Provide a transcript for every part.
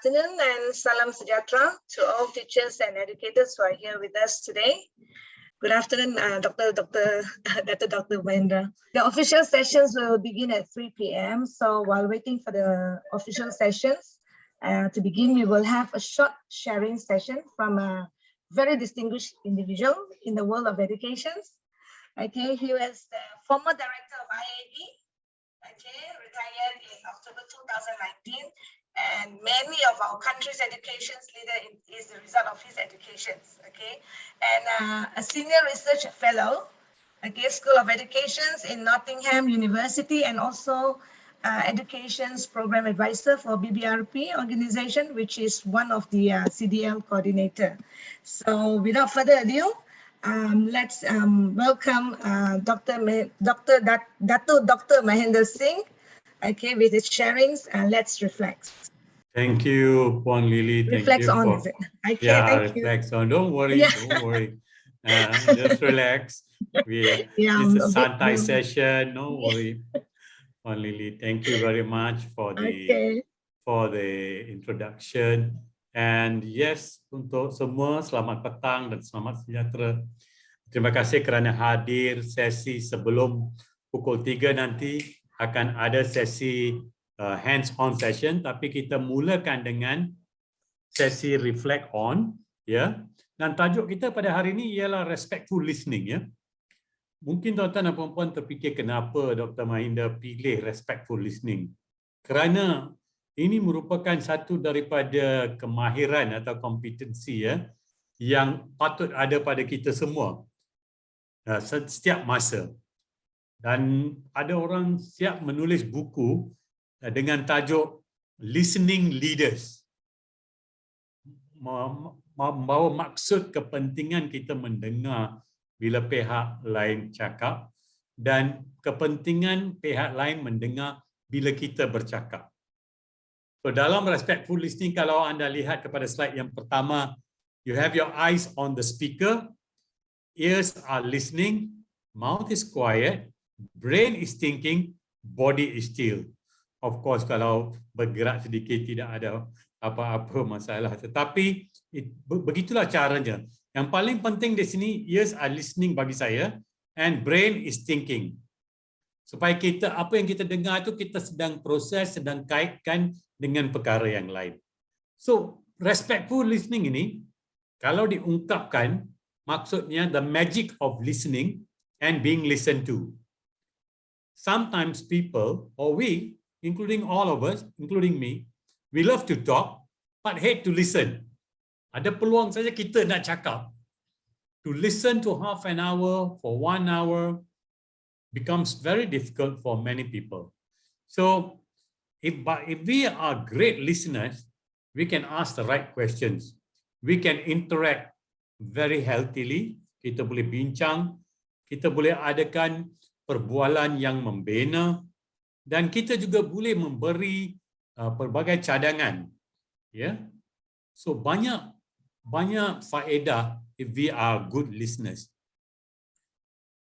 afternoon and salam sejahtera to all teachers and educators who are here with us today. Good afternoon, Dr. Mehander. The official sessions will begin at 3 p.m. So while waiting for the official sessions to begin, we will have a short sharing session from a very distinguished individual in the world of education. Okay, he was the former director of IAD, okay, retired in October 2019. And many of our country's education leader is the result of his educations, okay? And a senior research fellow, okay, School of Educations in Nottingham University, and also education's program advisor for BBRP organization, which is one of the CDL coordinator. So without further ado, let's welcome Dr. Mehander Singh, okay, with his sharings, and let's reflect. Thank you, Puan Lily. Reflects Thank you on, for, is it? Okay, yeah, thank reflects you. on. Don't worry, Yeah. don't worry. Just relax. It's a santai session. No worry, Puan Lily. Thank you very much for the introduction. And yes, untuk semua selamat petang dan selamat sejahtera. Terima kasih kerana hadir sesi sebelum pukul 3 nanti. Akan ada sesi hands-on session, tapi kita mulakan dengan sesi reflect on, ya. Dan tajuk kita pada hari ini ialah respectful listening, ya. Mungkin tuan-tuan dan puan-puan terfikir kenapa Dr. Mehander pilih respectful listening. Kerana ini merupakan satu daripada kemahiran atau kompetensi, ya, yang patut ada pada kita semua setiap masa. Dan ada orang siap menulis buku dengan tajuk Listening Leaders. Membawa maksud kepentingan kita mendengar bila pihak lain cakap dan kepentingan pihak lain mendengar bila kita bercakap. So dalam respectful listening, kalau anda lihat kepada slide yang pertama, you have your eyes on the speaker, ears are listening, mouth is quiet, brain is thinking, body is still. Of course, kalau bergerak sedikit tidak ada apa-apa masalah. Tetapi begitulah caranya. Yang paling penting di sini, ears are listening bagi saya, and brain is thinking. Supaya kita, apa yang kita dengar itu kita sedang proses, sedang kaitkan dengan perkara yang lain. So, respectful listening ini, kalau diungkapkan, maksudnya the magic of listening and being listened to. Sometimes people, or we, including all of us, including me, we love to talk, but hate to listen. Ada peluang saja kita nak cakap. To listen to half an hour, for 1 hour, becomes very difficult for many people. So, if we are great listeners, we can ask the right questions. We can interact very healthily. Kita boleh bincang, kita boleh adakan perbualan yang membina, dan kita juga boleh memberi pelbagai cadangan, ya. So banyak faedah if we are good listeners.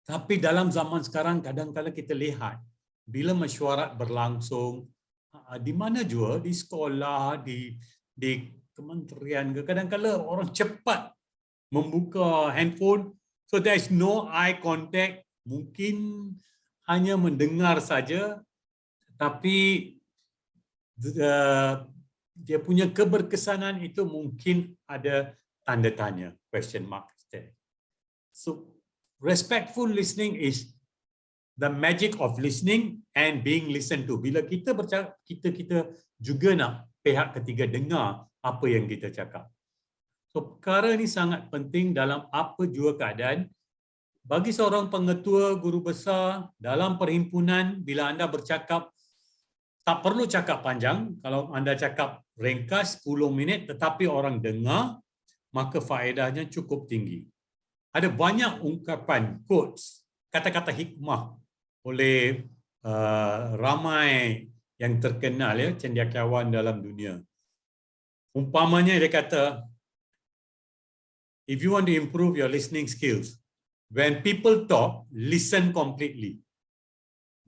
Tapi dalam zaman sekarang kadang-kadang kita lihat bila mesyuarat berlangsung di mana jua, di sekolah, di kementerian, kadang-kadang orang cepat membuka handphone, so there is no eye contact. Mungkin hanya mendengar saja, tapi dia punya keberkesanan itu mungkin ada tanda tanya, question mark there. So respectful listening is the magic of listening and being listened to. Bila kita bercakap, kita juga nak pihak ketiga dengar apa yang kita cakap. So perkara ini sangat penting dalam apa jua keadaan. Bagi seorang pengetua, guru besar dalam perhimpunan, bila anda bercakap, tak perlu cakap panjang. Kalau anda cakap ringkas 10 minit tetapi orang dengar, maka faedahnya cukup tinggi. Ada banyak ungkapan, quotes, kata-kata hikmah oleh ramai yang terkenal, ya, cendekiawan dalam dunia. Umpamanya dia kata, if you want to improve your listening skills, when people talk, listen completely.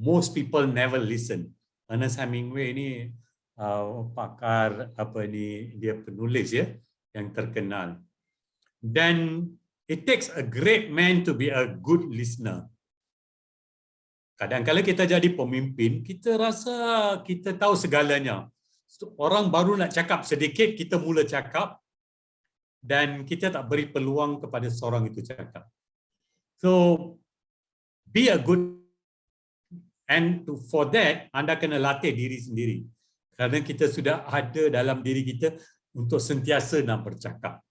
Most people never listen. Ernest Hemingway ini pakar dia penulis ya yang terkenal. Dan it takes a great man to be a good listener. Kadang-kadang kita jadi pemimpin, kita rasa kita tahu segalanya. Orang baru nak cakap sedikit, kita mula cakap dan kita tak beri peluang kepada seorang itu cakap. So, be a good, and for that, anda kena latih diri sendiri. Kerana kita sudah ada dalam diri kita untuk sentiasa nak bercakap.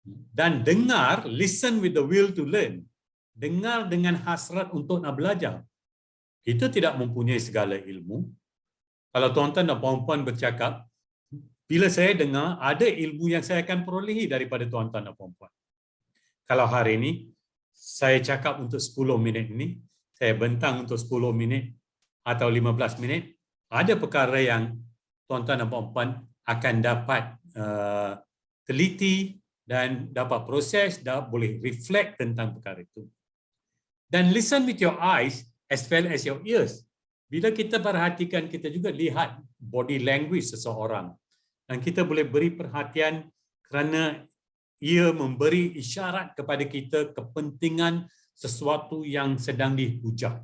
Dan dengar, listen with the will to learn. Dengar dengan hasrat untuk nak belajar. Kita tidak mempunyai segala ilmu. Kalau tuan-tuan dan puan-puan bercakap, bila saya dengar, ada ilmu yang saya akan perolehi daripada tuan-tuan dan puan-puan. Kalau hari ini, saya cakap untuk 10 minit ini, saya bentang untuk 10 minit atau 15 minit, ada perkara yang tuan-tuan dan puan-puan akan dapat teliti dan dapat proses, boleh reflect tentang perkara itu. Dan listen with your eyes as well as your ears. Bila kita perhatikan, kita juga lihat body language seseorang. Dan kita boleh beri perhatian kerana ia memberi isyarat kepada kita kepentingan sesuatu yang sedang dihujah.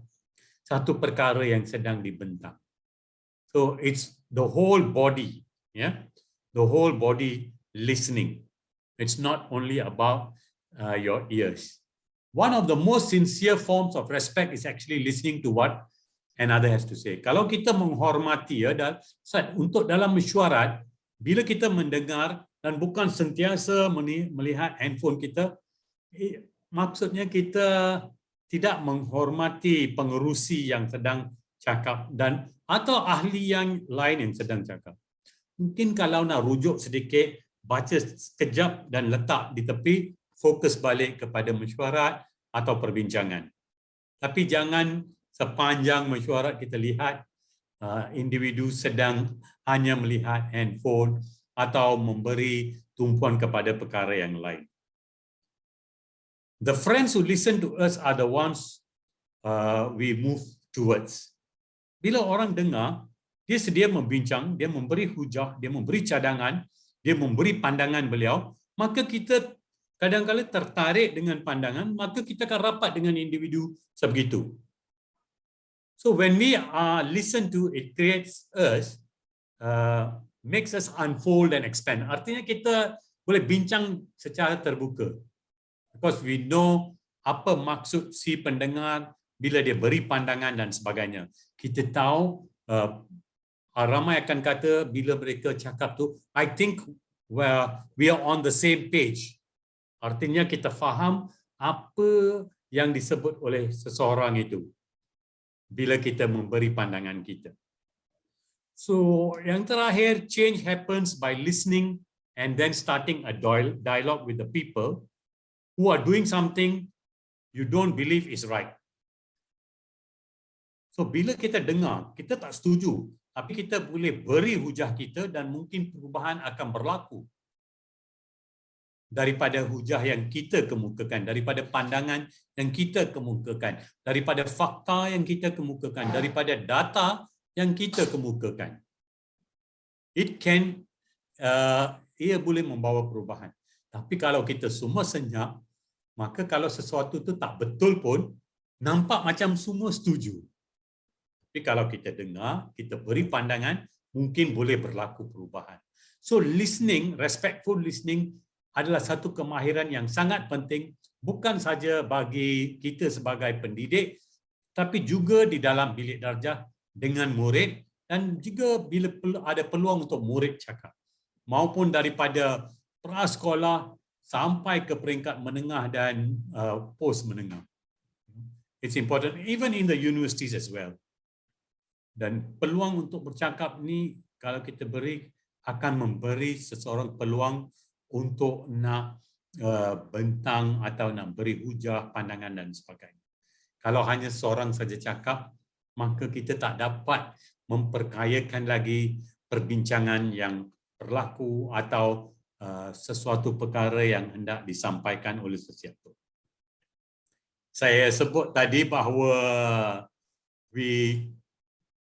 Satu perkara yang sedang dibentang. So it's the whole body, yeah? The whole body listening. It's not only about your ears. One of the most sincere forms of respect is actually listening to what another has to say. Kalau kita menghormati ya, untuk dalam mesyuarat, bila kita mendengar dan bukan sentiasa melihat handphone kita, maksudnya kita tidak menghormati pengerusi yang sedang cakap dan atau ahli yang lain yang sedang cakap. Mungkin kalau nak rujuk sedikit, baca sekejap dan letak di tepi, fokus balik kepada mesyuarat atau perbincangan. Tapi jangan sepanjang mesyuarat kita lihat individu sedang hanya melihat handphone atau memberi tumpuan kepada perkara yang lain. The friends who listen to us are the ones we move towards. Bila orang dengar, dia sedia membincang, dia memberi hujah, dia memberi cadangan, dia memberi pandangan beliau, maka kita kadang-kadang tertarik dengan pandangan, maka kita akan rapat dengan individu sebegitu. So when we listen to, it creates us, makes us unfold and expand. Artinya kita boleh bincang secara terbuka. Because we know apa maksud si pendengar bila dia beri pandangan dan sebagainya. Kita tahu, ramai akan kata bila mereka cakap tu, I think we are on the same page. Artinya kita faham apa yang disebut oleh seseorang itu bila kita memberi pandangan kita. So yang terakhir, change happens by listening and then starting a dialogue with the people who are doing something you don't believe is right. So bila kita dengar, kita tak setuju, tapi kita boleh beri hujah kita dan mungkin perubahan akan berlaku. Daripada hujah yang kita kemukakan, daripada pandangan yang kita kemukakan, daripada fakta yang kita kemukakan, daripada data yang kita kemukakan. Ia boleh membawa perubahan. Tapi kalau kita semua senyap, maka kalau sesuatu itu tak betul pun, nampak macam semua setuju. Tapi kalau kita dengar, kita beri pandangan, mungkin boleh berlaku perubahan. So listening, respectful listening, adalah satu kemahiran yang sangat penting, bukan saja bagi kita sebagai pendidik, tapi juga di dalam bilik darjah dengan murid dan juga bila ada peluang untuk murid cakap. Maupun daripada prasekolah sampai ke peringkat menengah dan post menengah. It's important, even in the universities as well. Dan peluang untuk bercakap ni, kalau kita beri, akan memberi seseorang peluang untuk nak bentang atau nak beri hujah, pandangan dan sebagainya. Kalau hanya seorang saja cakap, maka kita tak dapat memperkayakan lagi perbincangan yang berlaku atau sesuatu perkara yang hendak disampaikan oleh sesiapa. Saya sebut tadi bahawa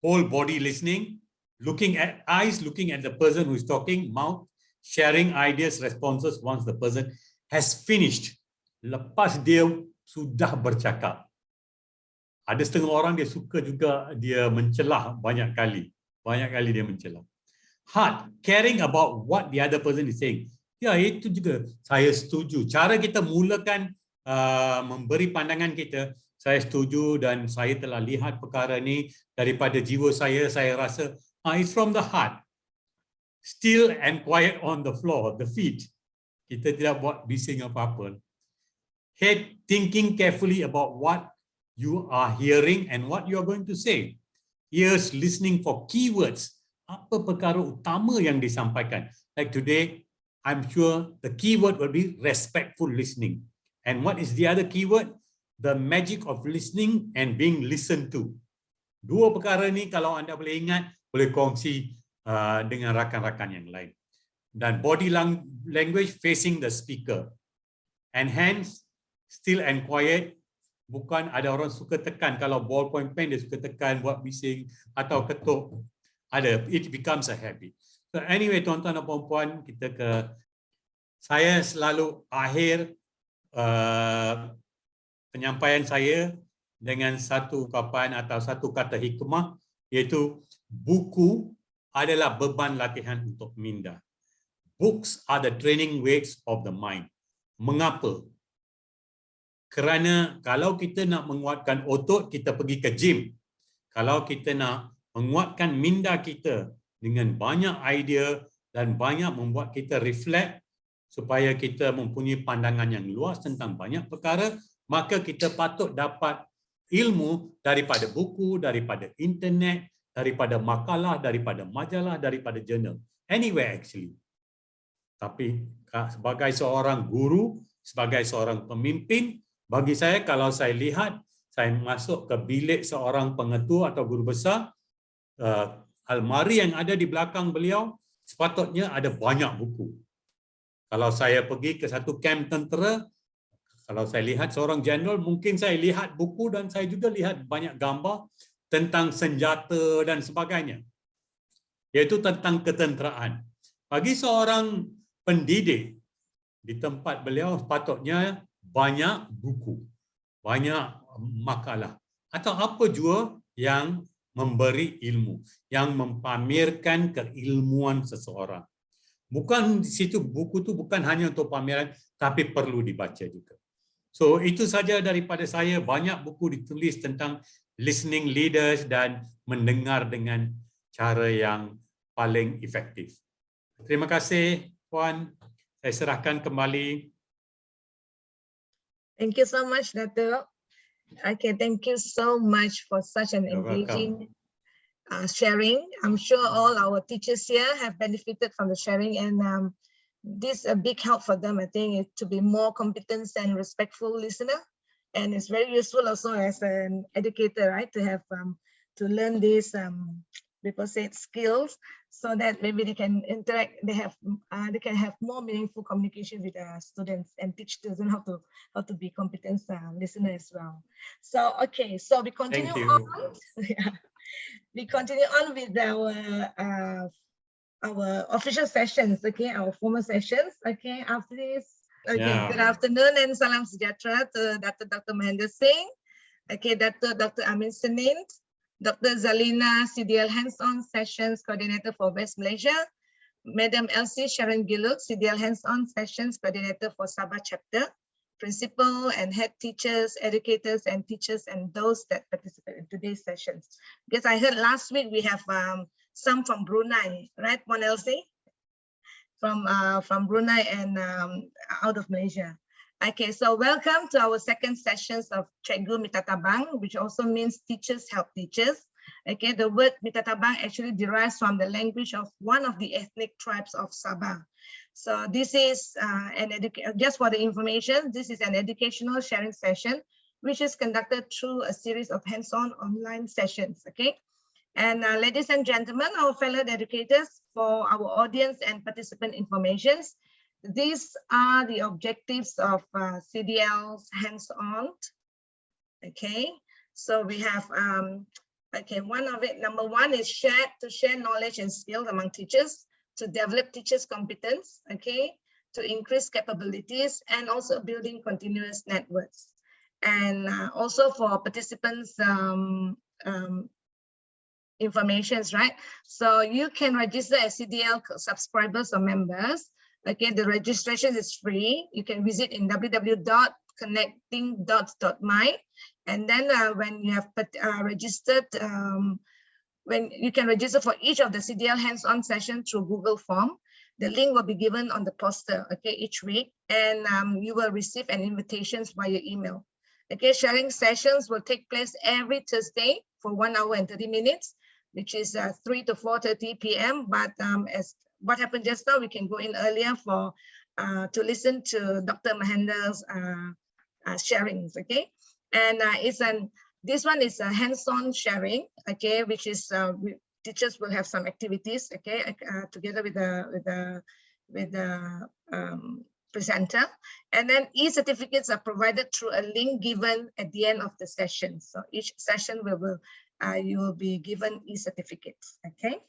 whole body listening looking at eyes, looking at the person who is talking, mouth, sharing ideas, responses once the person has finished. Lepas dia sudah bercakap. Ada setengah orang dia suka juga dia mencelah banyak kali. Banyak kali dia mencelah. Heart, caring about what the other person is saying. Ya, itu juga saya setuju. Cara kita mulakan memberi pandangan kita, saya setuju dan saya telah lihat perkara ni daripada jiwa saya rasa it's from the heart. Still and quiet on the floor, the feet. Kita tidak buat bising apa-apa. Head, thinking carefully about what you are hearing and what you are going to say. Ears, listening for keywords. Apa perkara utama yang disampaikan? Like today, I'm sure the keyword will be respectful listening. And what is the other keyword? The magic of listening and being listened to. Dua perkara ni kalau anda boleh ingat, boleh kongsi dengan rakan-rakan yang lain. Dan body language facing the speaker. And hands, still and quiet. Bukan ada orang suka tekan, kalau ballpoint pen dia suka tekan, buat bising atau ketuk. Ada, it becomes a habit. So anyway, tuan-tuan dan puan-puan, saya selalu akhir penyampaian saya dengan satu ungkapan atau satu kata hikmah, iaitu buku adalah beban latihan untuk minda. Books are the training weights of the mind. Mengapa? Kerana kalau kita nak menguatkan otot, kita pergi ke gym. Kalau kita nak menguatkan minda kita dengan banyak idea dan banyak membuat kita reflect supaya kita mempunyai pandangan yang luas tentang banyak perkara, maka kita patut dapat ilmu daripada buku, daripada internet, daripada makalah, daripada majalah, daripada jurnal. Anywhere actually. Tapi sebagai seorang guru, sebagai seorang pemimpin, bagi saya, kalau saya lihat, saya masuk ke bilik seorang pengetua atau guru besar, almari yang ada di belakang beliau, sepatutnya ada banyak buku. Kalau saya pergi ke satu kamp tentera, kalau saya lihat seorang jeneral, mungkin saya lihat buku dan saya juga lihat banyak gambar tentang senjata dan sebagainya. Iaitu tentang ketenteraan. Bagi seorang pendidik, di tempat beliau sepatutnya banyak buku, banyak makalah, atau apa jua yang memberi ilmu, yang mempamerkan keilmuan seseorang. Bukan di situ, buku itu bukan hanya untuk pameran, tapi perlu dibaca juga. So itu saja daripada saya. Banyak buku ditulis tentang listening leaders dan mendengar dengan cara yang paling efektif. Terima kasih, Puan. Saya serahkan kembali. Thank you so much, Dato. Okay, thank you so much for such an engaging sharing. I'm sure all our teachers here have benefited from the sharing, and this is a big help for them, I think, to be more competent and respectful listener. And it's very useful also as an educator, right, to have to learn these people said skills, so that maybe they can interact, they can have more meaningful communication with students and teach students how to be competent listener as well. So okay, so we continue on. Yeah. We continue on with our official sessions, okay, our formal sessions, okay. After this, okay, yeah. Good afternoon and salam sejahtera to Dr. Mehander Singh, okay, Dr. Amin Senin, Dr. Zalina, CDL Hands-On Sessions Coordinator for West Malaysia, Madam Elsie Sharon Giluk, CDL Hands-On Sessions Coordinator for Sabah Chapter, Principal and Head Teachers, Educators and Teachers, and those that participate in today's sessions. Because I heard last week we have some from Brunei, right, Mon Elsie? From Brunei and out of Malaysia. Okay, so welcome to our second sessions of Cikgu Mitatabang, which also means teachers help teachers. Okay, the word Mitatabang actually derives from the language of one of the ethnic tribes of Sabah. So this is just for the information, this is an educational sharing session, which is conducted through a series of hands-on online sessions, okay? And ladies and gentlemen, our fellow educators, for our audience and participant informations, these are the objectives of CDL's hands-on, okay? So we have Okay, one of it, number one is to share knowledge and skills among teachers, to develop teachers' competence, okay, to increase capabilities, and also building continuous networks. And also for participants' informations, right? So you can register as CDL subscribers or members. Okay, the registration is free. You can visit in www.connectingdots.my, and then when you have registered, when you can register for each of the CDL hands-on session through Google Form. The link will be given on the poster, okay, each week, and you will receive an invitation via email. Okay, sharing sessions will take place every Thursday for 1 hour and 30 minutes, which is 3 to 4:30 p.m. But as what happened just now, we can go in earlier for to listen to Dr. Mehander's sharings. Okay, and this one is a hands-on sharing. Okay, which is teachers will have some activities. Okay, together with the presenter, and then e-certificates are provided through a link given at the end of the session. So each session you will be given e-certificates. Okay,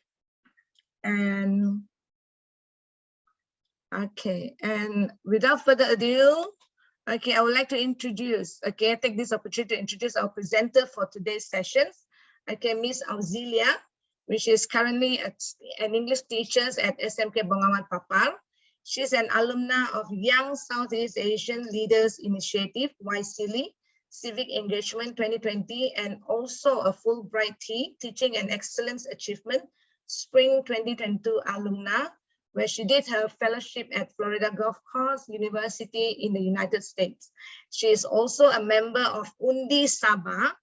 and without further ado, okay, I would like to introduce. Okay, take this opportunity to introduce our presenter for today's sessions. Okay, Miss Auzellea, which is currently an English teacher at SMK Bengawan Papar. She's an alumna of Young Southeast Asian Leaders Initiative, YSEALI, Civic Engagement 2020, and also a Fulbright Teaching and Excellence Achievement, Spring 2022 alumna, where she did her fellowship at Florida Gulf Coast University in the United States. She is also a member of Undi Sabah,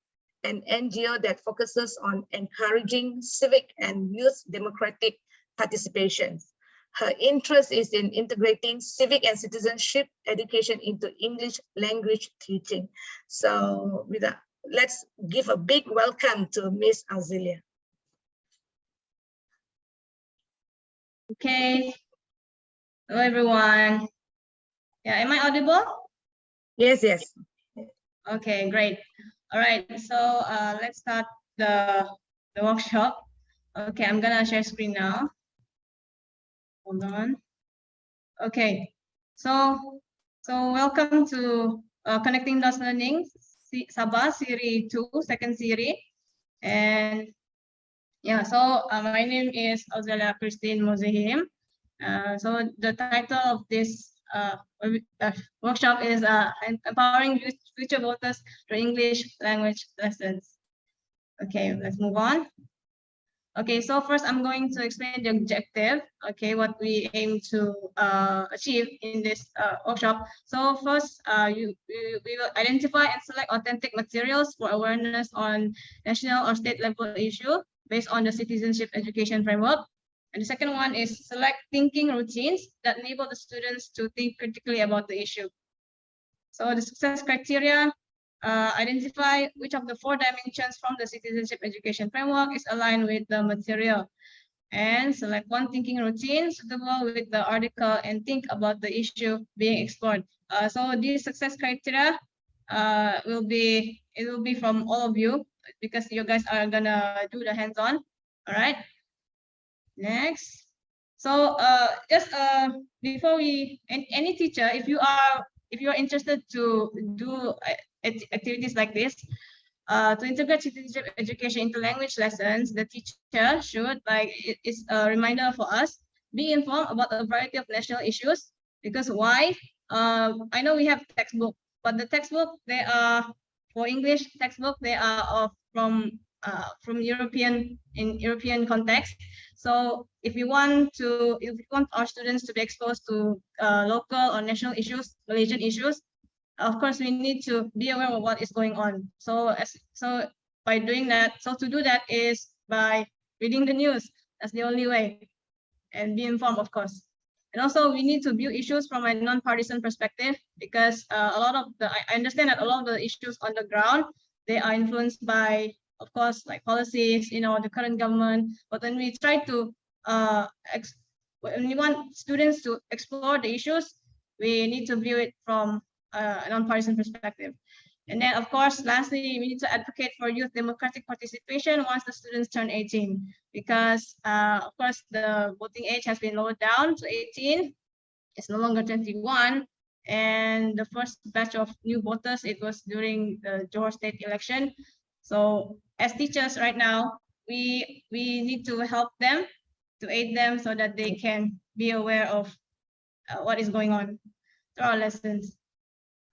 an NGO that focuses on encouraging civic and youth democratic participation. Her interest is in integrating civic and citizenship education into English language teaching. So let's give a big welcome to Miss Auzellea. Okay. Hello, everyone. Yeah, am I audible? Yes, yes. Okay, great. All right, so let's start the workshop. Okay, I'm gonna share screen now. Hold on. Okay, so welcome to Connecting Dots Learning, Sabah Series 2, second series. And yeah, so my name is Auzellea Kristin Mozihim. So the title of this workshop is Empowering Future Voters Through English Language Lessons. Okay, let's move on. Okay, so first I'm going to explain the objective, okay, what we aim to achieve in this workshop. So first, we will identify and select authentic materials for awareness on national or state level issue based on the citizenship education framework. And the second one is select thinking routines that enable the students to think critically about the issue. So the success criteria, identify which of the 4 dimensions from the citizenship education framework is aligned with the material, and select one thinking routine suitable with the article and think about the issue being explored. So these success criteria will be from all of you because you guys are gonna do the hands-on. All right. Next. So just before any teacher, if you are interested to do activities like this, to integrate citizenship education into language lessons, the teacher should, it's a reminder for us, be informed about a variety of national issues. Because why? I know we have textbook, but the textbook, they are for English textbook, they are from European context. So if we want our students to be exposed to local or national issues, Malaysian issues, of course we need to be aware of what is going on. So by doing that, so to do that is by reading the news. That's the only way, and be informed, of course. And also we need to view issues from a non-partisan perspective, because I understand that a lot of the issues on the ground, they are influenced by, of course, like policies, the current government. But when we try to, when we want students to explore the issues, we need to view it from a non-partisan perspective. And then, of course, lastly, we need to advocate for youth democratic participation once the students turn 18, because, of course, the voting age has been lowered down to 18. It's no longer 21. And the first batch of new voters, it was during the Johor state election. So as teachers right now, we need to help them, to aid them so that they can be aware of what is going on through our lessons.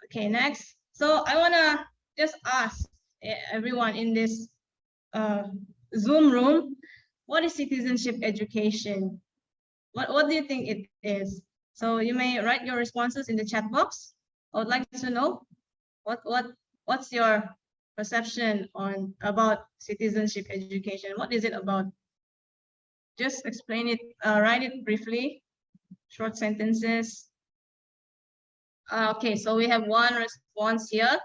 Okay, next. So I want to just ask everyone in this Zoom room, what is citizenship education? What do you think it is? So you may write your responses in the chat box. I would like to know what's your perception about citizenship education. What is it about? Just explain it, write it briefly, short sentences. Okay, so we have one response here.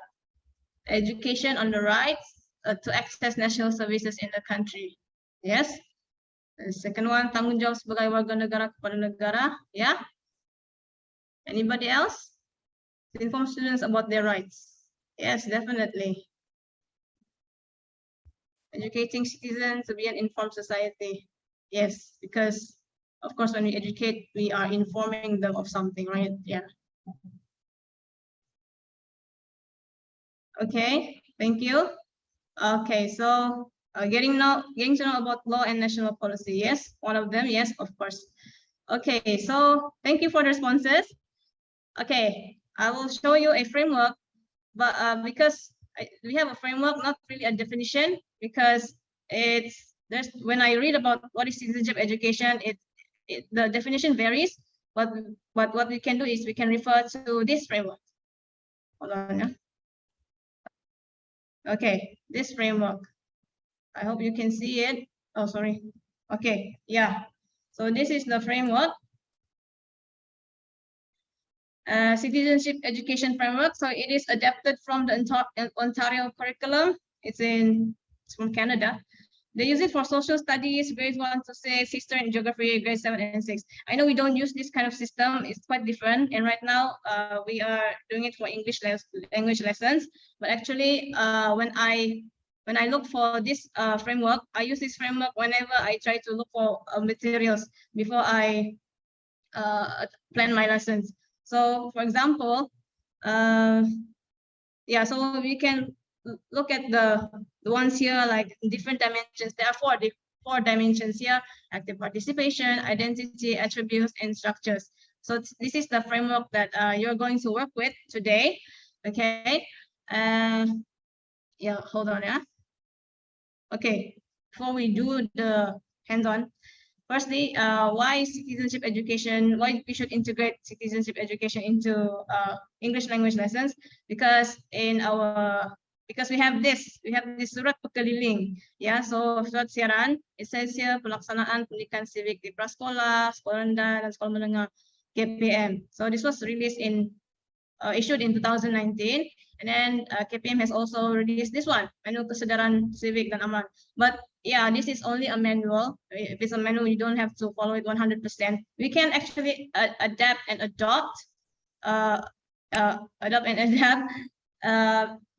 Education on the rights to access national services in the country. Yes. The second one, tanggung jawab sebagai warga negara kepada negara. Yeah. Anybody else? To inform students about their rights. Yes, definitely. Educating citizens to be an informed society. Yes, because of course when we educate, we are informing them of something, right? Yeah. Okay, thank you. Okay, so getting to know about law and national policy. Yes, one of them. Yes, of course. Okay, so thank you for the responses. Okay, I will show you a framework, but because we have a framework, not really a definition, because when I read about what is citizenship education, the definition varies. But what we can do is we can refer to this framework. Hold on. Yeah. Okay, this framework. I hope you can see it. Oh, sorry. Okay, yeah. So this is the framework. Citizenship education framework. So it is adapted from the Ontario curriculum. It's from Canada. They use it for social studies, grades 1 to 6, history and geography, grades 7 and 6. I know we don't use this kind of system. It's quite different. And right now we are doing it for English language lessons. But actually, when I look for this framework, I use this framework whenever I try to look for materials before I plan my lessons. So for example, yeah, so we can look at the ones here, like different dimensions. There are four dimensions here: active participation, identity, attributes, and structures. So this is the framework that you're going to work with today. Okay. Yeah, hold on. Yeah. Okay. Before we do the hands-on, firstly, why citizenship education? Why we should integrate citizenship education into English language lessons? Because we have this surat pekeliling. Yeah, so surat siaran, it says here pelaksanaan pendidikan civic di prasekolah, sekolah rendah dan sekolah menengah KPM. So this was released issued in 2019, and then KPM has also released this one, Manual Kesedaran Civic dan Aman. But yeah, this is only a manual. If it's a manual, you don't have to follow it 100%. We can actually adapt and adopt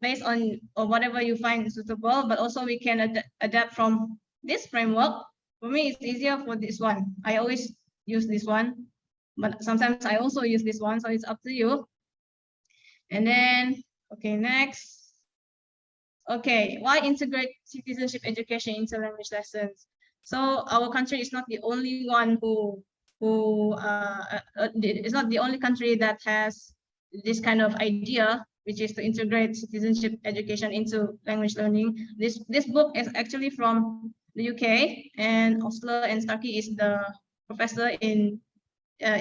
based on whatever you find suitable, but also we can adapt from this framework. For me, it's easier for this one. I always use this one, but sometimes I also use this one, so it's up to you. And then, okay, next. Okay, why integrate citizenship education into language lessons? So our country is not the only one it's not the only country that has this kind of idea, which is to integrate citizenship education into language learning. This book is actually from the UK, and Osler and Starkey is the professor in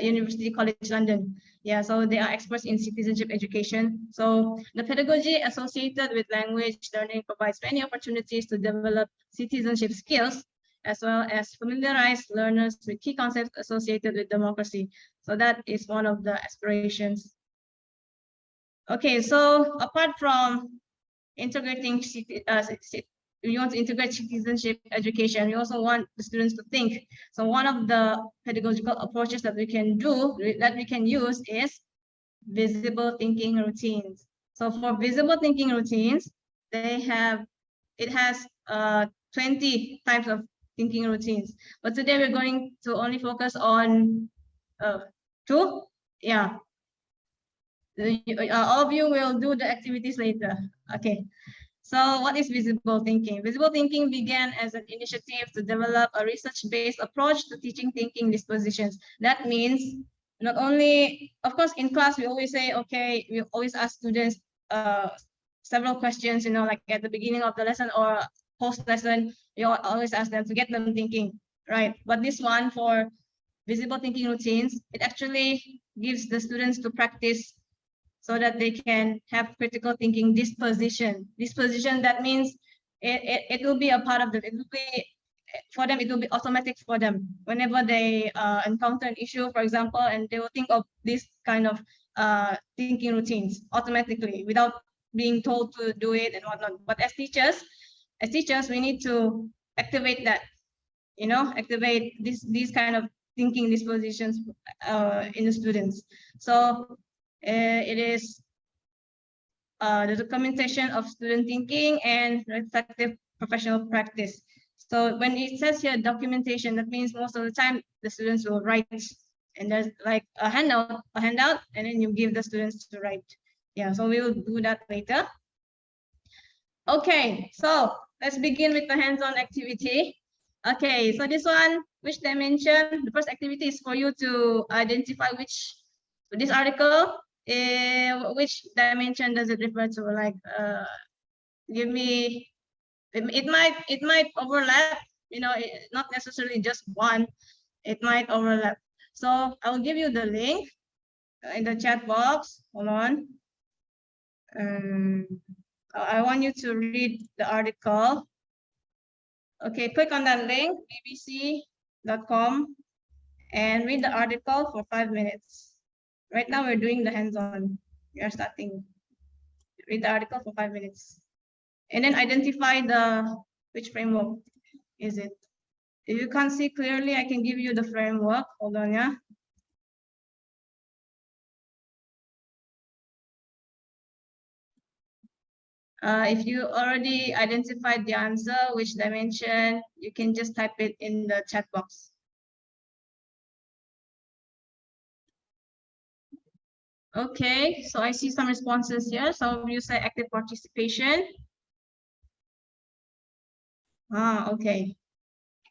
University College London. Yeah, so they are experts in citizenship education. So the pedagogy associated with language learning provides many opportunities to develop citizenship skills, as well as familiarize learners with key concepts associated with democracy. So that is one of the aspirations. Okay, so apart from integrating we want to integrate citizenship education. We also want the students to think. So one of the pedagogical approaches that we can use is visible thinking routines. So for visible thinking routines, it has 20 types of thinking routines. But today we're going to only focus on 2. Yeah. All of you will do the activities later. Okay. So what is visible thinking? Visible thinking began as an initiative to develop a research-based approach to teaching thinking dispositions. That means not only, of course, in class, we always say, okay, we always ask students several questions, like at the beginning of the lesson or post-lesson, we always ask them to get them thinking, right? But this one for visible thinking routines, it actually gives the students to practice so that they can have critical thinking disposition. Disposition, that means it will be a part of them. It will be, for them, it will be automatic for them. Whenever they encounter an issue, for example, and they will think of this kind of thinking routines automatically without being told to do it and whatnot. But as teachers, we need to activate that, activate these kind of thinking dispositions in the students. So it is the documentation of student thinking and reflective professional practice. So when it says here documentation, that means most of the time the students will write, and there's like a handout, and then you give the students to write. Yeah, so we will do that later. Okay, so let's begin with the hands-on activity. Okay, so this one, which dimension? The first activity is for you to identify this article, which dimension does it refer to? Like, give me. It might overlap. Not necessarily just one. It might overlap. So I'll give you the link in the chat box. Hold on. I want you to read the article. Okay, click on that link, bbc.com, and read the article for 5 minutes. Right now we're doing the hands-on. We are starting. Read the article for 5 minutes. And then identify which framework is it. If you can't see clearly, I can give you the framework. Hold on, yeah. If you already identified the answer, which dimension, you can just type it in the chat box. Okay, so I see some responses here. So you say active participation. Okay.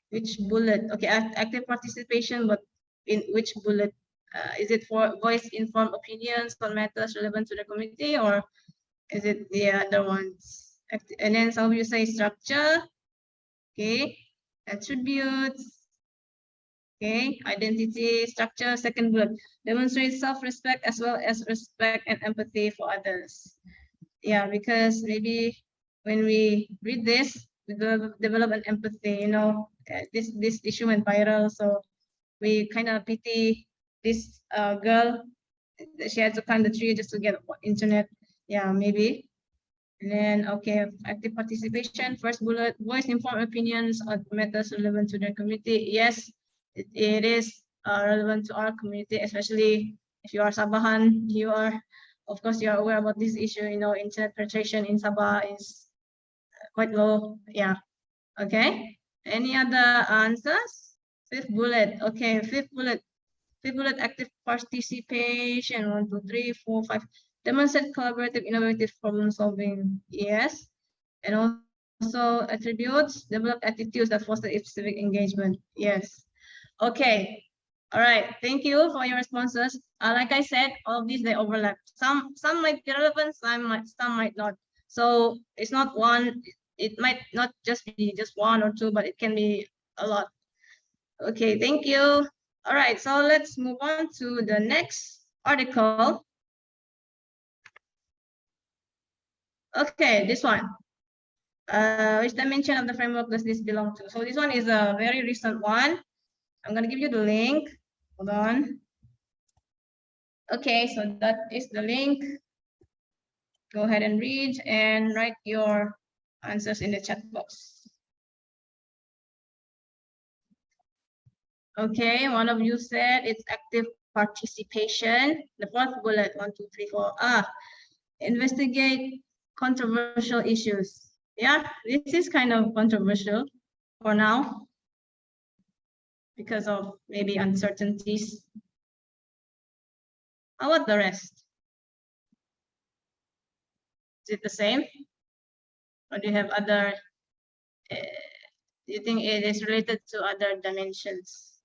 Which bullet? Okay, active participation, but in which bullet? Is it for voice-informed opinions on matters relevant to the community, or is it the other ones? And then some of you say structure. Okay, attributes. Okay, identity, structure. Second bullet, demonstrate self-respect as well as respect and empathy for others. Yeah, because maybe when we read this, we develop an empathy. This issue went viral, so we kind of pity this girl. She had to climb the tree just to get internet. Yeah, maybe. And then, okay, active participation. First bullet, voice informed opinions on matters relevant to their community. Yes, it is relevant to our community, especially if you are Sabahan. Of course, you are aware about this issue. Internet penetration in Sabah is quite low. Yeah. Okay. Any other answers? Fifth bullet. Okay. Fifth bullet, active participation. 1, 2, 3, 4, 5. Demonstrate collaborative, innovative problem solving. Yes. And also attributes, develop attitudes that foster civic engagement. Yes. Okay. All right. Thank you for your responses. Like I said, all of these, they overlap. Some might be relevant, some might not. So it's not one. It might not just be just one or two, but it can be a lot. Okay. Thank you. All right. So let's move on to the next article. Okay, this one. Which dimension of the framework does this belong to? So this one is a very recent one. I'm going to give you the link. Hold on. Okay, so that is the link. Go ahead and read and write your answers in the chat box. Okay, one of you said it's active participation. The fourth bullet, 1, 2, 3, 4. investigate controversial issues. Yeah, this is kind of controversial for now because of maybe uncertainties. How about the rest? Is it the same? Or do you have other, do you think it is related to other dimensions?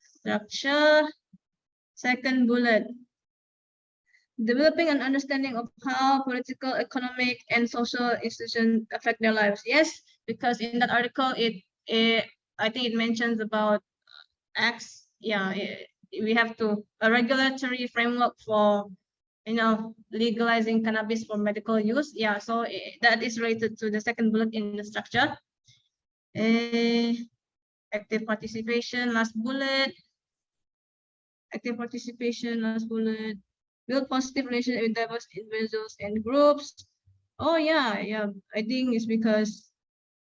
Structure, second bullet. Developing an understanding of how political, economic, and social institutions affect their lives. Yes, because in that article, I think it mentions about acts. Yeah, we have to a regulatory framework for, legalizing cannabis for medical use. Yeah, so that is related to the second bullet in the structure. Active participation, last bullet. Active participation, last bullet. Build positive relations with diverse individuals and groups. Oh yeah. I think it's because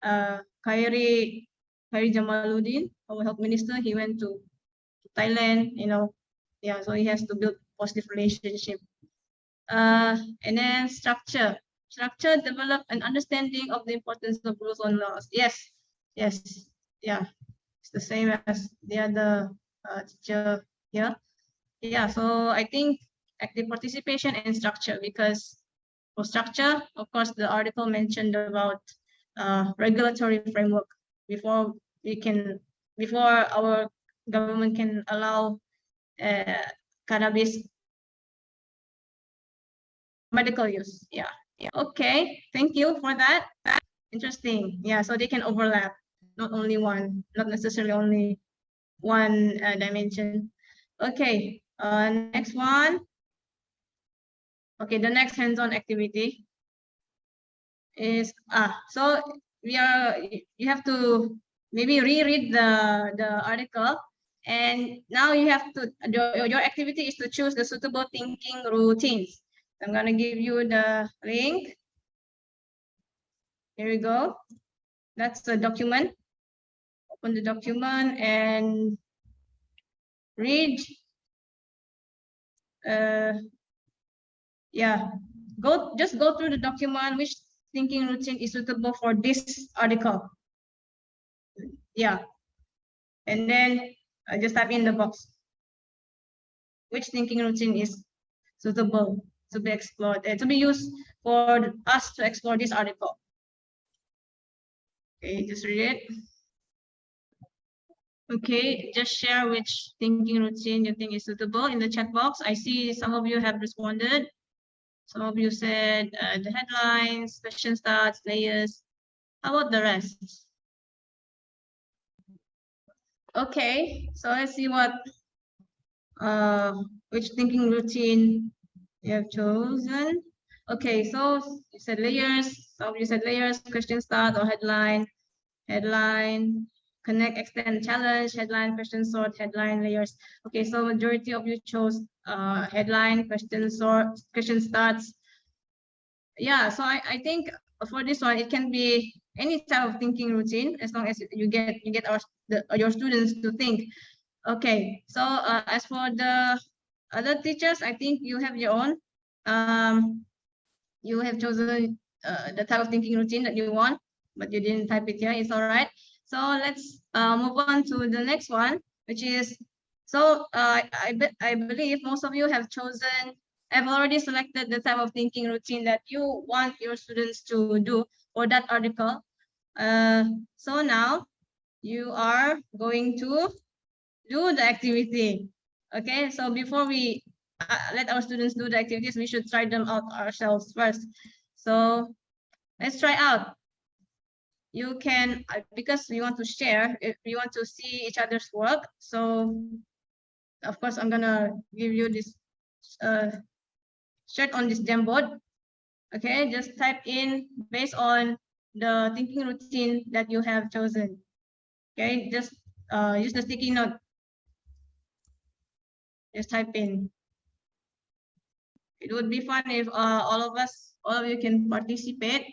Khairi Jamaluddin, our health minister, he went to Thailand, yeah, so he has to build positive relationship. And then structure, develop an understanding of the importance of rules and laws. Yes, yeah, it's the same as the other teacher here. Yeah, so I think active participation and structure, because for structure, of course, the article mentioned about regulatory framework before our government can allow cannabis medical use. Yeah. Okay, thank you for that. Interesting. Yeah, so they can overlap, not necessarily only one dimension. Okay, next one. Okay, the next hands-on activity is so you have to maybe reread the article, and now you have to your activity is to choose the suitable thinking routines. I'm gonna give you the link. Here we go. That's the document. Open the document and read. Yeah, just go through the document, which thinking routine is suitable for this article. Yeah, and then just type in the box which thinking routine is suitable to be explored, to be used for us to explore this article. Okay, just read it. Okay, just share which thinking routine you think is suitable in the chat box. I see some of you have responded. Some of you said the headlines, question starts, layers. How about the rest? Okay, so let's see what which thinking routine you have chosen. Okay, so you said layers. Some of you said layers, question start or headline, connect, extend, challenge, headline, question sort, headline, layers. Okay, so majority of you chose headline, question sort, question starts. Yeah, so I think for this one, it can be any type of thinking routine as long as you get your students to think. Okay, so as for the other teachers, I think you have your own. You have chosen the type of thinking routine that you want, but you didn't type it here. It's all right. So let's move on to the next one, which is, so I believe most of you have already selected the type of thinking routine that you want your students to do for that article. So now you are going to do the activity. Okay, so before we let our students do the activities, we should try them out ourselves first. So let's try out. You can, because we want to share, if we want to see each other's work. So of course, I'm gonna give you this shirt on this Jamboard. Okay, just type in based on the thinking routine that you have chosen. Okay, just use the sticky note. Just type in. It would be fun if all of you can participate.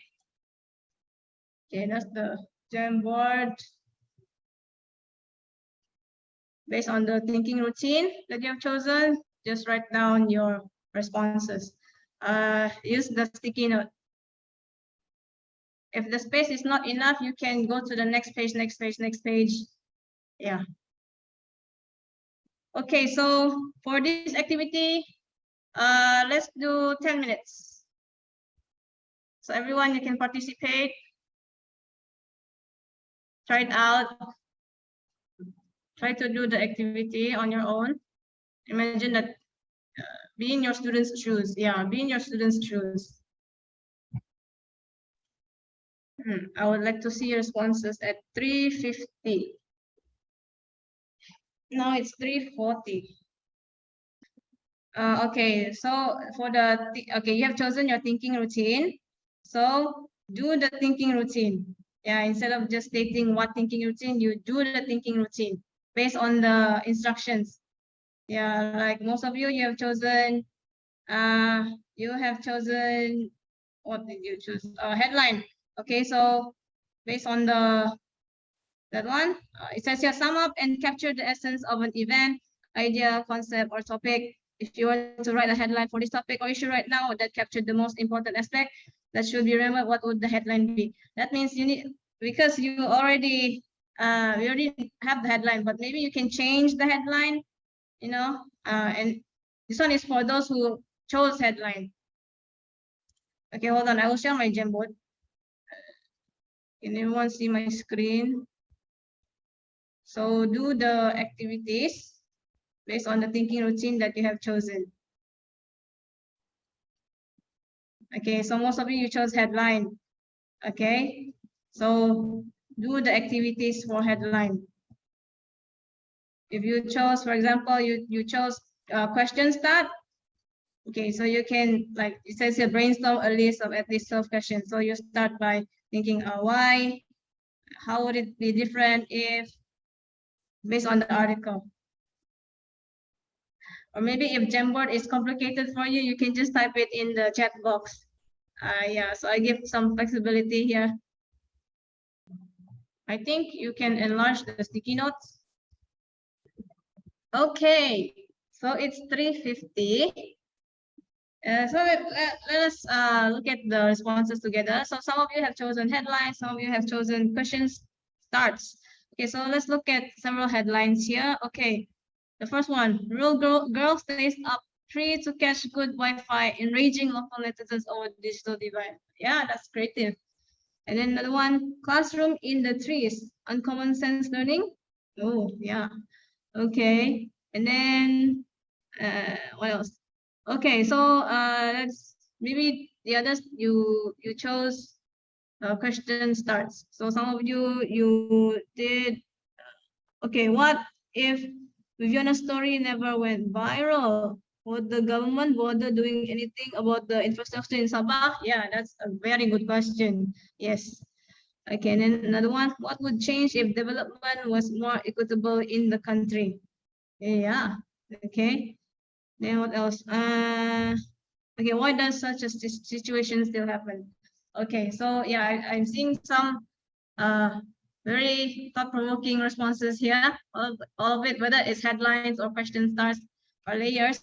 Okay, that's the Jamboard. Based on the thinking routine that you have chosen, just write down your responses. use the sticky note. If the space is not enough, you can go to the next page, next page, next page. Yeah. Okay, so for this activity, let's do 10 minutes. So everyone, you can participate. Try it out. Try to do the activity on your own. Imagine that be in your students' shoes. Yeah, be in your students' shoes. I would like to see responses at 3:50. Now it's 3:40. Okay, so for okay, you have chosen your thinking routine. So do the thinking routine. Yeah, instead of just stating what thinking routine, you do the thinking routine based on the instructions. Yeah, like most of you, you have chosen, what did you choose? Headline. Okay, so based on that one, it says here, sum up and capture the essence of an event, idea, concept, or topic. If you want to write a headline for this topic, or you should write now that captured the most important aspect, that should be remembered. What would the headline be? That means you need, because you already, we already have the headline, but maybe you can change the headline, you know, and this one is for those who chose headline. Okay, hold on, I will share my Jamboard. Can everyone see my screen? So do the activities based on the thinking routine that you have chosen. Okay, so most of you chose headline. Okay, so do the activities for headline. If you chose, for example, you chose question start. Okay, so you can, like it says here, brainstorm a list of at least 12 questions. So you start by thinking why, how would it be different if, based on the article. Or maybe if Jamboard is complicated for you, you can just type it in the chat box. Yeah, so I give some flexibility here. I think you can enlarge the sticky notes. Okay, so it's 3:50. So let us look at the responses together. So some of you have chosen headlines, some of you have chosen questions starts. Okay, so let's look at several headlines here. Okay, the first one, rural girl stays up tree to catch good Wi-Fi, enraging local netizens over digital divide. Yeah, that's creative. And then another one, classroom in the trees, uncommon sense learning. Oh, yeah. Okay, and then what else? Okay, so let's, maybe the others you chose question starts. So some of you did. Okay, what if Viviana's story never went viral? Would the government bother doing anything about the infrastructure in Sabah? Yeah, that's a very good question. Yes. Okay, and then another one, what would change if development was more equitable in the country? Yeah, okay. Then what else? Okay, why does such a situation still happen? Okay, so yeah, I'm seeing some very thought-provoking responses here. All of it, whether it's headlines or question stars or layers,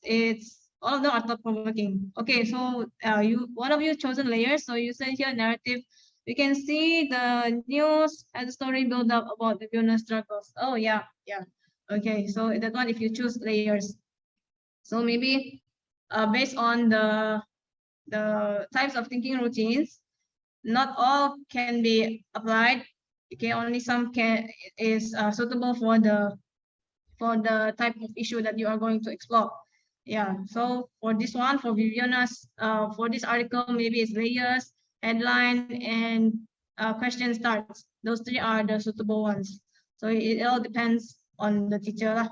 it's all of them are thought-provoking. Okay, so one of you chosen layers. So you said here narrative. We can see the news and the story build up about the Viviana struggles. Oh yeah, yeah. Okay, so that one if you choose layers. So maybe based on the types of thinking routines, not all can be applied. Okay, only some is suitable for the type of issue that you are going to explore. Yeah, so for this one, for Viviana's, for this article, maybe it's layers, headline, and question starts. Those three are the suitable ones. So it all depends on the teacher,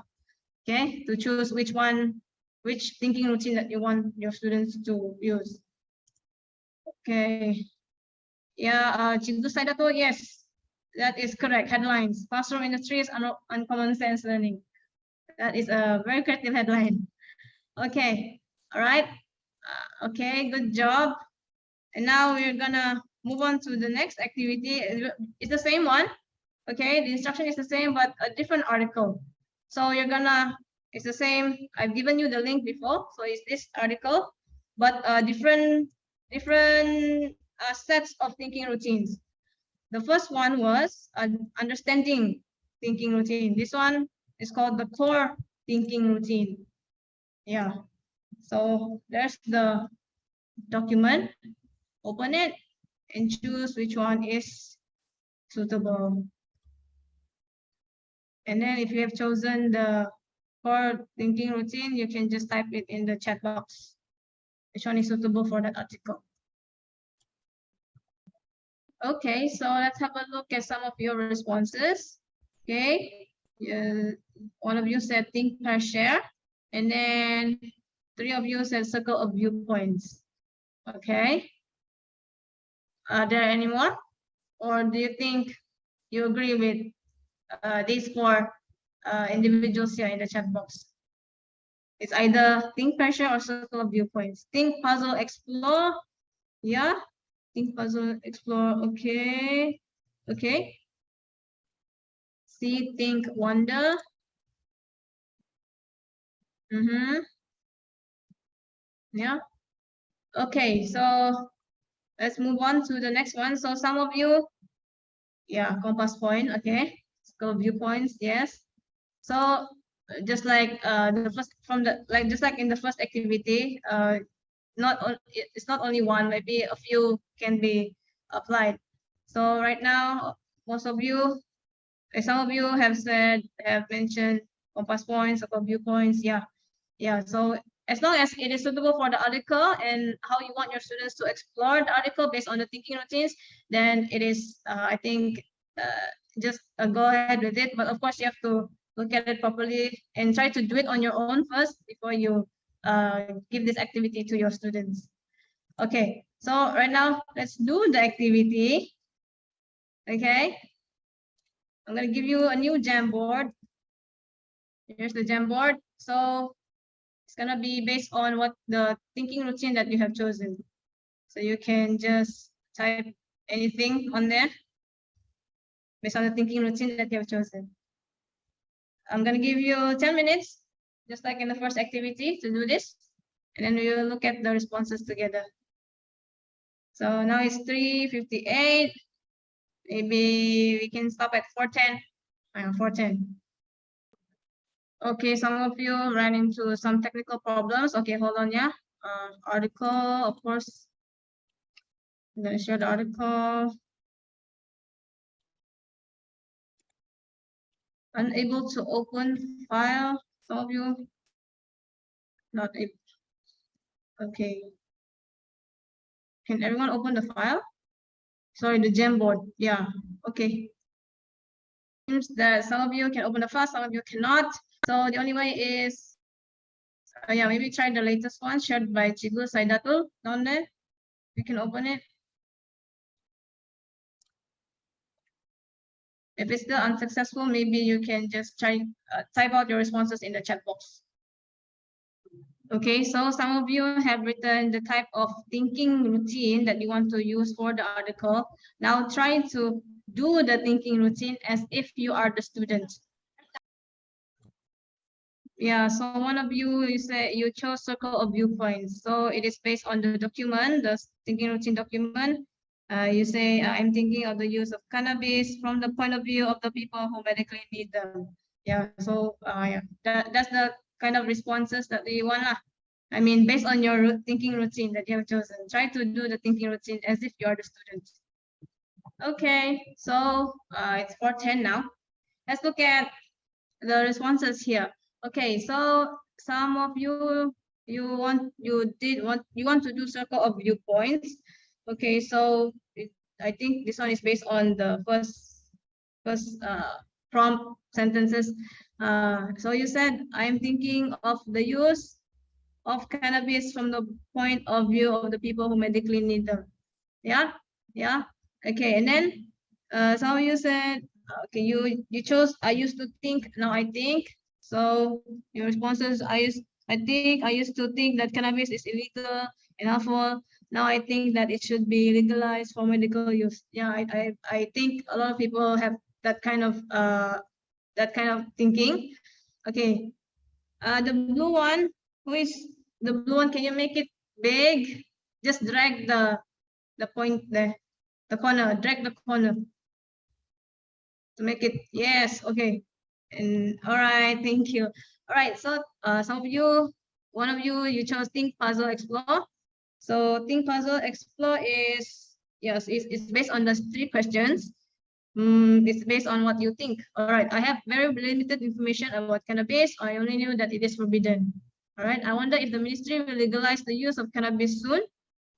okay, to choose which thinking routine that you want your students to use. Okay. Yeah, Dato, yes, that is correct. Headlines, classroom industries, uncommon sense learning. That is a very creative headline. Okay, all right. Okay, good job. And now we're gonna move on to the next activity. It's the same one. Okay, the instruction is the same, but a different article. So you're gonna It's the same. I've given you the link before, so it's this article, but different sets of thinking routines. The first one was understanding thinking routine. This one is called the core thinking routine. Yeah. So there's the document. Open it and choose which one is suitable. And then if you have chosen the core thinking routine, you can just type it in the chat box. Which one is suitable for that article? Okay, so let's have a look at some of your responses. Okay, one of you said think, pair, share, and then 3 of you said circle of viewpoints. Okay, are there any more, or do you think you agree with these 4 individuals here in the chat box? It's either think, pair, share, or circle of viewpoints. Think, puzzle, explore. Yeah, think, puzzle, explore. Okay, okay. See, think, wonder. Yeah. Okay, so let's move on to the next one. So some of you, yeah, compass point. Okay, circle viewpoints. Yes. So just like the first just like in the first activity, it's not only one. Maybe a few can be applied. So right now, most of you, some of you have mentioned compass points, circle viewpoints. Yeah, yeah. So as long as it is suitable for the article and how you want your students to explore the article based on the thinking routines, then it is, I think, just go ahead with it. But of course, you have to look at it properly and try to do it on your own first before you give this activity to your students. Okay, so right now, let's do the activity. Okay, I'm going to give you a new Jamboard. Here's the Jamboard. So it's going to be based on what the thinking routine that you have chosen. So you can just type anything on there based on the thinking routine that you have chosen. I'm going to give you 10 minutes, just like in the first activity, to do this. And then we will look at the responses together. So now it's 3:58. Maybe we can stop at 4:10. 4:10. Okay, some of you ran into some technical problems. Okay, hold on, yeah. Article, of course. I'm gonna share the article. Unable to open file. Some of you not able. Okay. Can everyone open the file? Sorry, the Jamboard. Yeah. Okay. Seems that some of you can open the file, some of you cannot. So the only way is, yeah, maybe try the latest one shared by Cikgu Dato down there. You can open it. If it's still unsuccessful, maybe you can just try type out your responses in the chat box. Okay, so some of you have written the type of thinking routine that you want to use for the article. Now try to do the thinking routine as if you are the student. Yeah, so one of you, you say you chose circle of viewpoints. So it is based on the document, the thinking routine document. You say, I'm thinking of the use of cannabis from the point of view of the people who medically need them. Yeah, so yeah, that's the kind of responses that you want. I mean, based on your thinking routine that you have chosen, try to do the thinking routine as if you are the student. Okay, so it's 4:10 now. Let's look at the responses here. Okay, so some of you want to do circle of viewpoints. Okay, so I think this one is based on the first prompt sentences. So you said, I'm thinking of the use of cannabis from the point of view of the people who medically need them. Yeah, yeah. Okay, and then some of you said, okay, you chose I used to think, now I think. So your responses, I used to think that cannabis is illegal and harmful. Now I think that it should be legalized for medical use. Yeah, I think a lot of people have that kind of thinking. Okay. The blue one, who is the blue one? Can you make it big? Just drag the point there, the corner, drag the corner to make it, yes, okay. And all right, thank you. All right, so some of you, one of you, you chose Think, Puzzle, Explore. So Think, Puzzle, Explore is, yes, it's based on the 3 questions. It's based on what you think. All right, I have very limited information about cannabis. I only knew that it is forbidden. All right, I wonder if the ministry will legalize the use of cannabis soon.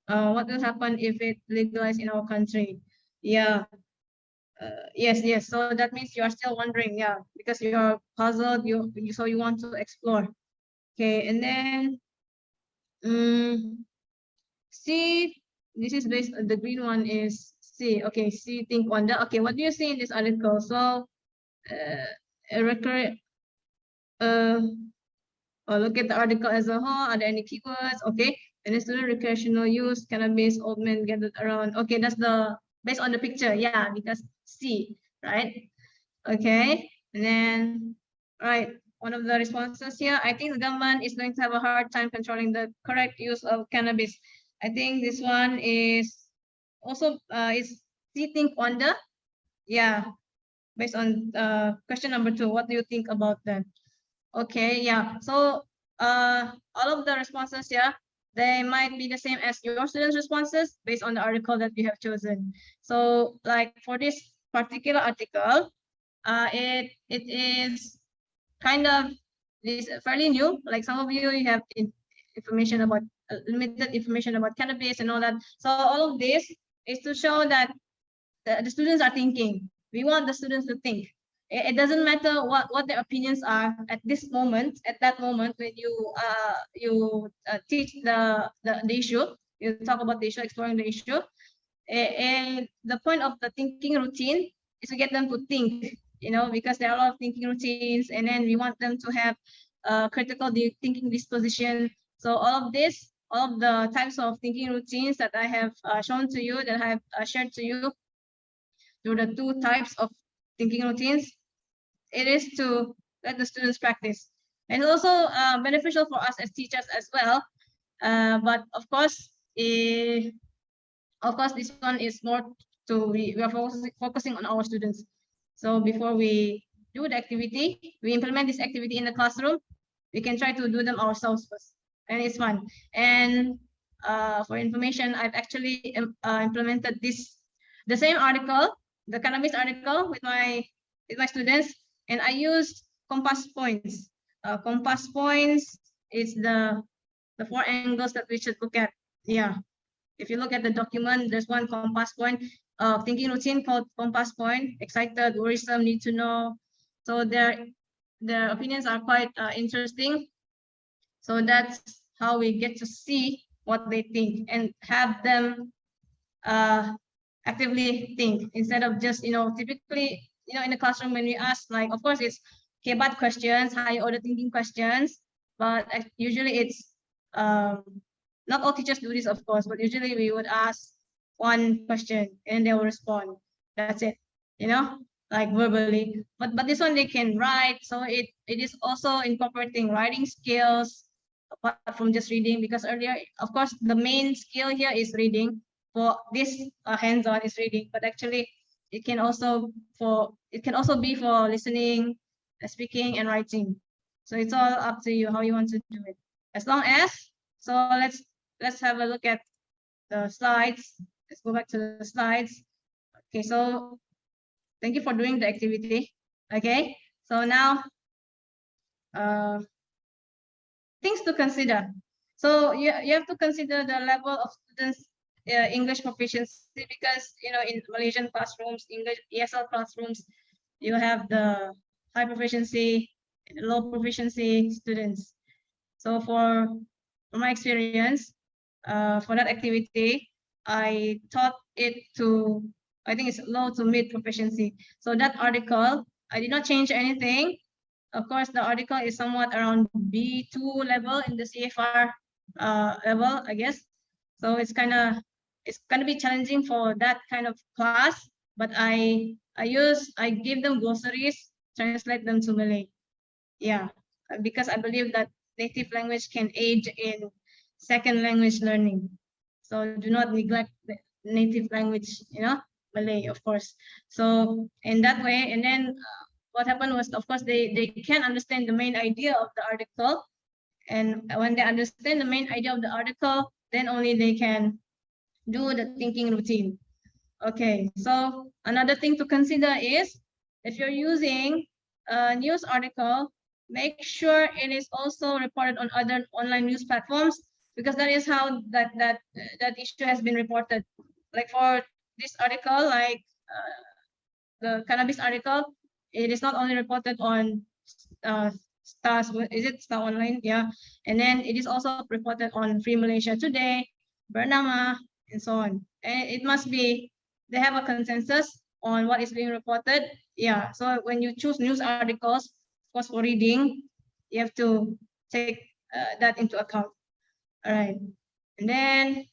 What will happen if it legalized in our country? Yeah. Yes. So that means you are still wondering, yeah, because you are puzzled. So you want to explore. Okay, and then C. This is based. The green one is C. Okay, C. Think, wonder. Okay, what do you see in this article? So, look at the article as a whole. Are there any keywords? Okay, and the student recreational use cannabis. Old men gathered around. Okay, that's the based on the picture. Yeah, because C, right? Okay, and then, right, one of the responses here, I think the government is going to have a hard time controlling the correct use of cannabis. I think this one is also, is think, wonder. Yeah, based on question number 2, what do you think about that? Okay, yeah, so all of the responses here, they might be the same as your students' responses based on the article that you have chosen. So like for this particular article, it is kind of fairly new. Like some of you have information about limited information about cannabis and all that. So all of this is to show that the students are thinking. We want the students to think. It doesn't matter what their opinions are at this moment, at that moment when you teach the issue, you talk about the issue, exploring the issue. And the point of the thinking routine is to get them to think, because there are a lot of thinking routines, and then we want them to have critical thinking disposition. So all of this, all of the types of thinking routines that I have shown to you, that I have shared to you through the 2 types of thinking routines, it is to let the students practice. And it's also beneficial for us as teachers as well. But of course, this one is more to, we are focusing on our students. So before we do the activity, we implement this activity in the classroom, we can try to do them ourselves first. And it's fun. And for information, I've actually implemented the same article, the cannabis article, with my students, and I used compass points. Compass points is the 4 angles that we should look at. Yeah. If you look at the document, there's one compass point of thinking routine called compass point: excited, worrisome, need to know. So their opinions are quite interesting. So that's how we get to see what they think and have them actively think, instead of just, typically, in the classroom when we ask, like, of course it's KBAT questions, high order thinking questions, but usually it's not all teachers do this, of course, but usually we would ask one question and they will respond. That's it, like verbally. But this one they can write, so it is also incorporating writing skills apart from just reading, because earlier, of course, the main skill here is reading. For this hands-on is reading, but actually it can also be for listening, speaking, and writing. So it's all up to you how you want to do it. As long as, so let's have a look at the slides. Let's go back to the slides. Okay, so thank you for doing the activity. Okay, so now things to consider. So you have to consider the level of students' English proficiency, because in Malaysian classrooms, English ESL classrooms, you have the high proficiency and low proficiency students. So for my experience, for that activity, I taught it to, I think it's low to mid proficiency. So that article, I did not change anything. Of course, the article is somewhat around B2 level in the CFR level, I guess. So it's gonna be challenging for that kind of class. But I give them glossaries, translate them to Malay. Yeah. because I believe that native language can aid in second language learning. So do not neglect the native language, Malay, of course. So in that way, and then what happened was, of course, they can understand the main idea of the article. And when they understand the main idea of the article, then only they can do the thinking routine. Okay, so another thing to consider is if you're using a news article, make sure it is also reported on other online news platforms, because that is how that issue has been reported. Like for this article, like the cannabis article, it is not only reported on Stars, is it Star Online? Yeah, and then it is also reported on Free Malaysia Today, Bernama, and so on. And it must be, they have a consensus on what is being reported. Yeah, so when you choose news articles, of course, for reading, you have to take that into account. All right, and then,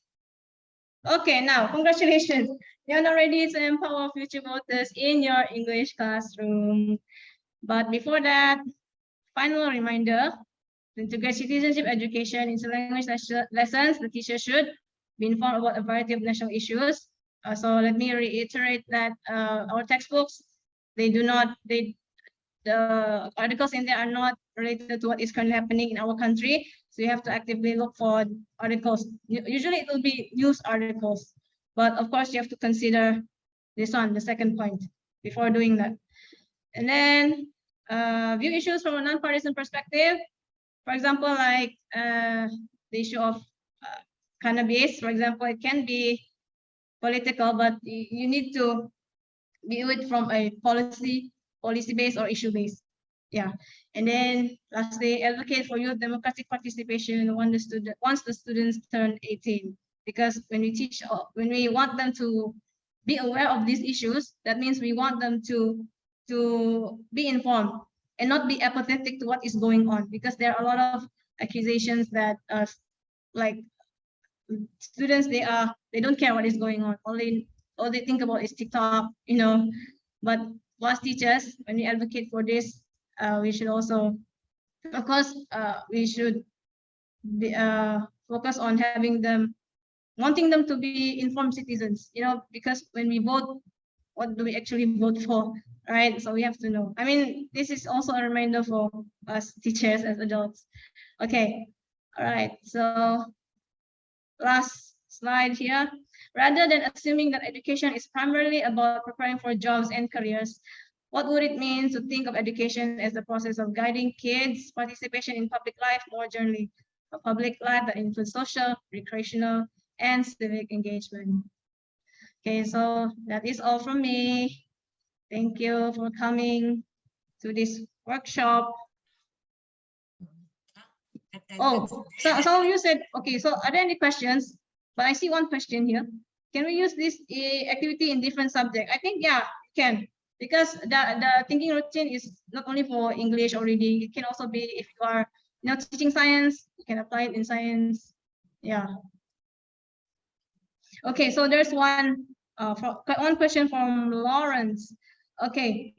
okay, now, congratulations. You're now ready to empower future voters in your English classroom. But before that, final reminder, to integrate citizenship education into language lessons, the teacher should be informed about a variety of national issues. So let me reiterate that our textbooks, the articles in there are not related to what is currently happening in our country. So you have to actively look for articles. Usually it will be news articles, but of course you have to consider this one, the second point, before doing that. And then view issues from a non-partisan perspective. For example, like the issue of cannabis, for example, it can be political, but you need to view it from a policy-based or issue-based. Yeah. And then lastly, advocate for youth democratic participation once the students turn 18. Because when we want them to be aware of these issues, that means we want them to be informed and not be apathetic to what is going on, because there are a lot of accusations that like students, they don't care what is going on. All they think about is TikTok, But as teachers, when we advocate for this, we should also, of course, we should be, focus on wanting them to be informed citizens, because when we vote, what do we actually vote for, right? So we have to know. I mean, this is also a reminder for us teachers as adults. Okay, all right, so last slide here. Rather than assuming that education is primarily about preparing for jobs and careers, what would it mean to think of education as the process of guiding kids' participation in public life more generally, a public life that includes social, recreational, and civic engagement? Okay, so that is all from me. Thank you for coming to this workshop. Oh, so some of you said, okay, so are there any questions? But I see one question here. Can we use this activity in different subjects? I think, yeah, can. Because the thinking routine is not only for English or reading, it can also be if you are teaching science, you can apply it in science. Yeah. Okay, so there's one question from Lawrence. Okay.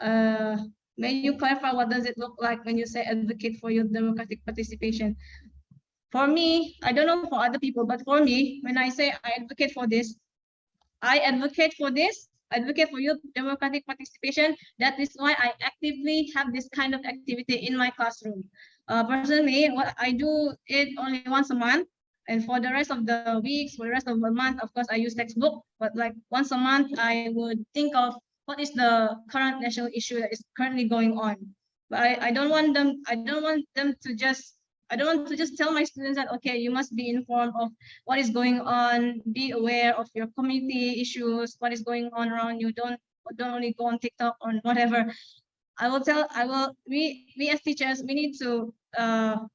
May you clarify what does it look like when you say advocate for youth democratic participation? For me, I don't know for other people, but for me, when I say I advocate for this, I advocate for youth democratic participation. That is why I actively have this kind of activity in my classroom. Personally, what I do it only once a month, and for the rest of the weeks, for the rest of the month, of course, I use textbook. But like once a month, I would think of what is the current national issue that is currently going on. But I don't want to just tell my students that, okay, you must be informed of what is going on, be aware of your community issues, what is going on around you. Don't only go on TikTok or whatever. We as teachers, we need to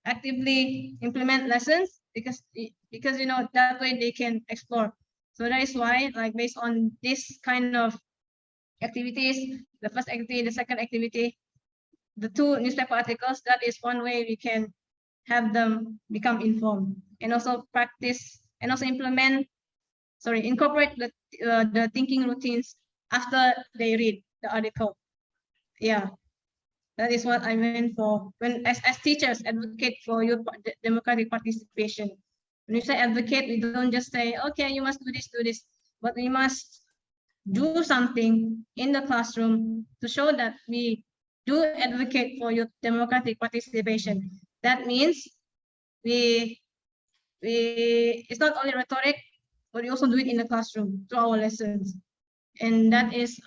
actively implement lessons because that way they can explore. So that is why, like, based on this kind of activities, the first activity, the second activity, the 2 newspaper articles, that is one way we can have them become informed, and also practice and also incorporate the thinking routines after they read the article. Yeah. That is what I meant for when, as teachers, advocate for your democratic participation. When we say advocate, we don't just say, okay, you must do this, but we must do something in the classroom to show that we do advocate for your democratic participation. That means it's not only rhetoric, but we also do it in the classroom through our lessons. And that is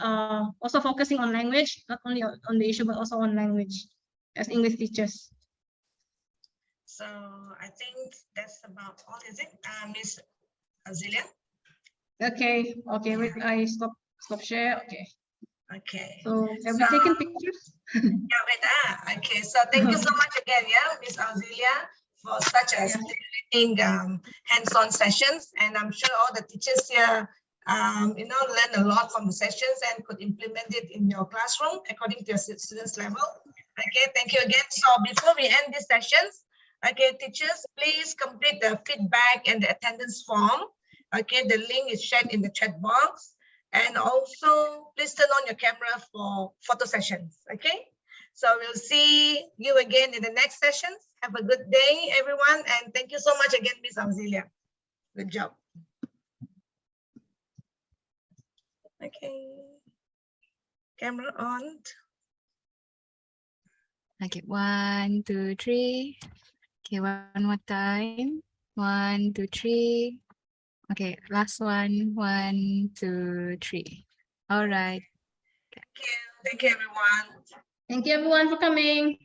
also focusing on language, not only on the issue, but also on language as English teachers. So I think that's about all, is it, Miss Auzellea? Okay, wait, I stop share. Okay. So have we taken pictures? Yeah, wait, okay. So thank you so much again, Miss Auzellea, for such a stimulating hands-on sessions. And I'm sure all the teachers here learn a lot from the sessions and could implement it in your classroom according to your students' level. Okay, thank you again. So before we end these sessions, okay, teachers, please complete the feedback and the attendance form. Okay, the link is shared in the chat box. And also, please turn on your camera for photo sessions. Okay, so we'll see you again in the next sessions. Have a good day, everyone. And thank you so much again, Miss Auzellea. Good job. Okay, camera on. Okay, 1, 2, 3. Okay, one more time. 1, 2, 3. Okay, last one. 1, 2, 3. All right. Thank you, everyone. Thank you, everyone, for coming.